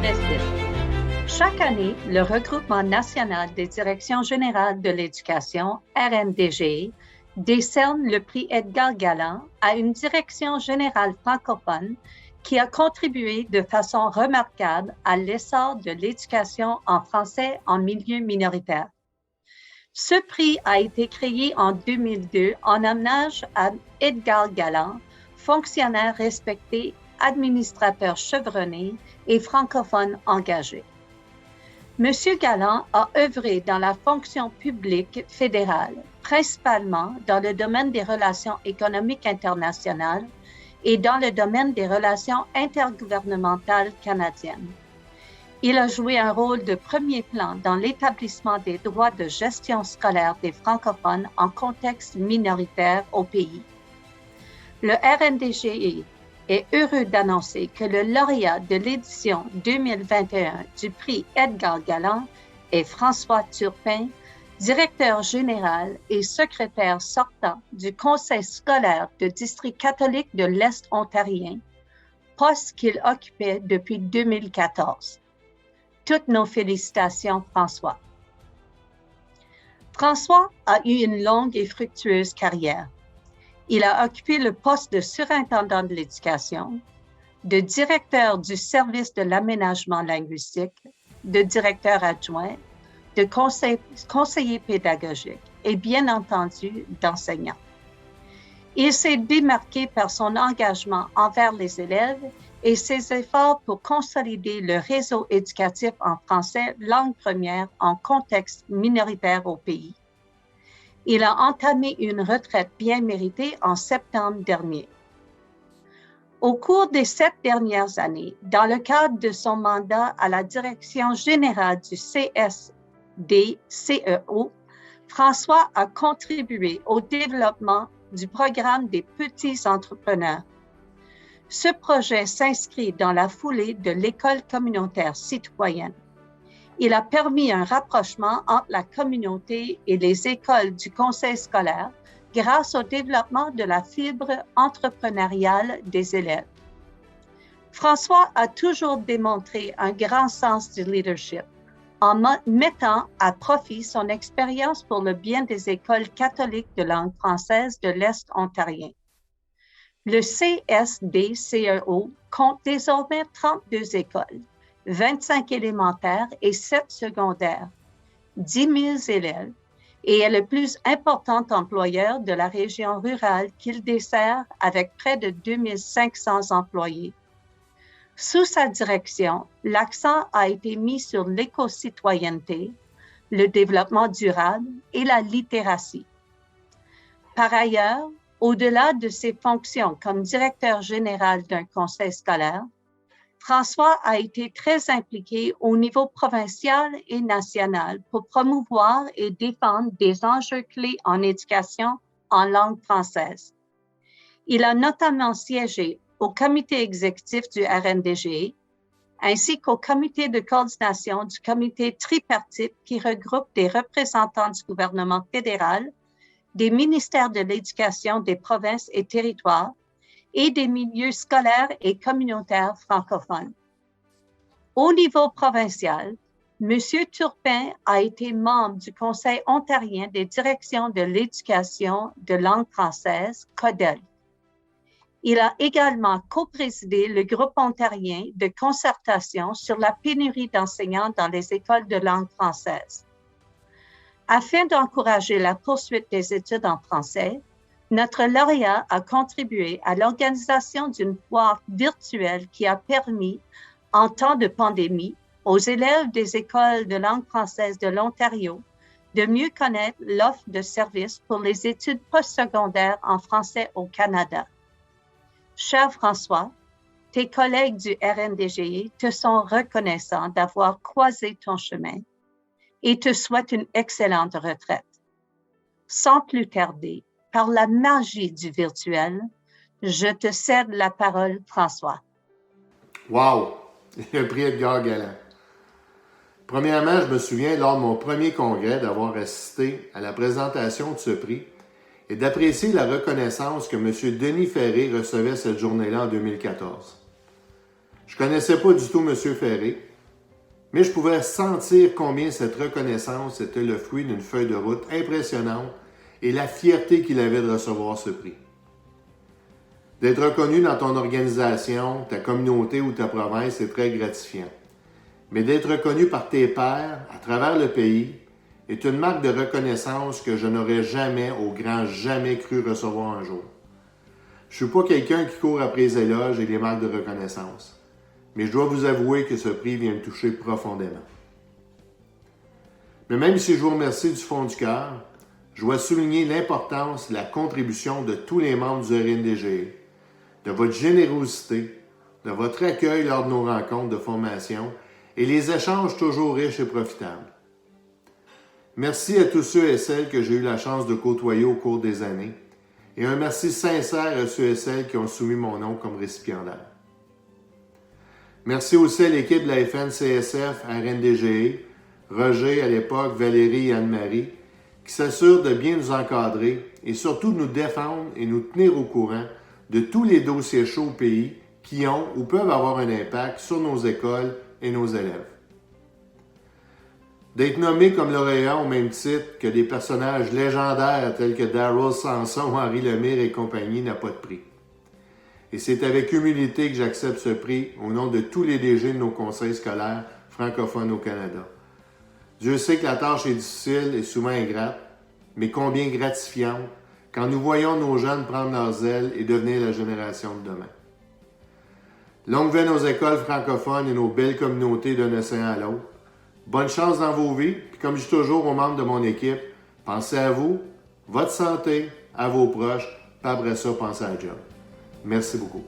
Précile. Chaque année, le Regroupement national des directions générales de l'éducation, RNDGE, décerne le prix Edgar Galland à une direction générale francophone qui a contribué de façon remarquable à l'essor de l'éducation en français en milieu minoritaire. Ce prix a été créé en 2002 en hommage à Edgar Galland, fonctionnaire respecté, administrateur chevronné et francophone engagé. M. Galland a œuvré dans la fonction publique fédérale, principalement dans le domaine des relations économiques internationales et dans le domaine des relations intergouvernementales canadiennes. Il a joué un rôle de premier plan dans l'établissement des droits de gestion scolaire des francophones en contexte minoritaire au pays. Le RNDGE est heureux d'annoncer que le lauréat de l'édition 2021 du prix Edgar Galland est François Turpin, directeur général et secrétaire sortant du Conseil scolaire du district catholique de l'Est ontarien, poste qu'il occupait depuis 2014. Toutes nos félicitations, François. François a eu une longue et fructueuse carrière. Il a occupé le poste de surintendant de l'éducation, de directeur du service de l'aménagement linguistique, de directeur adjoint, de conseiller pédagogique et bien entendu d'enseignant. Il s'est démarqué par son engagement envers les élèves et ses efforts pour consolider le réseau éducatif en français langue première en contexte minoritaire au pays. Il a entamé une retraite bien méritée en septembre dernier. Au cours des 7 dernières années, dans le cadre de son mandat à la direction générale du CSD-CEO, François a contribué au développement du programme des petits entrepreneurs. Ce projet s'inscrit dans la foulée de l'école communautaire citoyenne. Il a permis un rapprochement entre la communauté et les écoles du conseil scolaire grâce au développement de la fibre entrepreneuriale des élèves. François a toujours démontré un grand sens du leadership en mettant à profit son expérience pour le bien des écoles catholiques de langue française de l'Est ontarien. Le CSD-CEO compte désormais 32 écoles, 25 élémentaires et 7 secondaires, 10 000 élèves et est le plus important employeur de la région rurale qu'il dessert avec près de 2 500 employés. Sous sa direction, l'accent a été mis sur l'éco-citoyenneté, le développement durable et la littératie. Par ailleurs, au-delà de ses fonctions comme directeur général d'un conseil scolaire, François a été très impliqué au niveau provincial et national pour promouvoir et défendre des enjeux clés en éducation en langue française. Il a notamment siégé au comité exécutif du RNDGE, ainsi qu'au comité de coordination du comité tripartite qui regroupe des représentants du gouvernement fédéral, des ministères de l'Éducation des provinces et territoires et des milieux scolaires et communautaires francophones. Au niveau provincial, M. Turpin a été membre du Conseil ontarien des directions de l'éducation de langue française, CODEL. Il a également coprésidé le groupe ontarien de concertation sur la pénurie d'enseignants dans les écoles de langue française. Afin d'encourager la poursuite des études en français, notre lauréat a contribué à l'organisation d'une foire virtuelle qui a permis, en temps de pandémie, aux élèves des écoles de langue française de l'Ontario de mieux connaître l'offre de services pour les études postsecondaires en français au Canada. Cher François, tes collègues du RNDGE te sont reconnaissants d'avoir croisé ton chemin et te souhaitent une excellente retraite. Sans plus tarder, par la magie du virtuel, je te cède la parole, François. Wow! Le prix Edgar Galland. Premièrement, je me souviens lors de mon premier congrès d'avoir assisté à la présentation de ce prix et d'apprécier la reconnaissance que M. Denis Ferré recevait cette journée-là en 2014. Je ne connaissais pas du tout M. Ferré, Mais je pouvais sentir combien cette reconnaissance était le fruit d'une feuille de route impressionnante et la fierté qu'il avait de recevoir ce prix. D'être reconnu dans ton organisation, ta communauté ou ta province est très gratifiant. Mais d'être reconnu par tes pairs à travers le pays est une marque de reconnaissance que je n'aurais jamais, au grand jamais, cru recevoir un jour. Je ne suis pas quelqu'un qui court après les éloges et les marques de reconnaissance, mais je dois vous avouer que ce prix vient me toucher profondément. Mais même si je vous remercie du fond du cœur, je dois souligner l'importance et la contribution de tous les membres du RNDGE, de votre générosité, de votre accueil lors de nos rencontres de formation et les échanges toujours riches et profitables. Merci à tous ceux et celles que j'ai eu la chance de côtoyer au cours des années et un merci sincère à ceux et celles qui ont soumis mon nom comme récipiendaire. Merci aussi à l'équipe de la FNCSF, RNDGE, Roger à l'époque, Valérie et Anne-Marie, qui s'assurent de bien nous encadrer et surtout de nous défendre et nous tenir au courant de tous les dossiers chauds au pays qui ont ou peuvent avoir un impact sur nos écoles et nos élèves. D'être nommé comme lauréat au même titre que des personnages légendaires tels que Darrell Sanson, Henri Lemire et compagnie n'a pas de prix. Et c'est avec humilité que j'accepte ce prix au nom de tous les DG de nos conseils scolaires francophones au Canada. Dieu sait que la tâche est difficile et souvent ingrate, mais combien gratifiante quand nous voyons nos jeunes prendre leurs ailes et devenir la génération de demain. Longue vie à nos écoles francophones et nos belles communautés d'un océan à l'autre. Bonne chance dans vos vies, puis comme je dis toujours aux membres de mon équipe, pensez à vous, votre santé, à vos proches, puis après ça, pensez à la job. Merci beaucoup.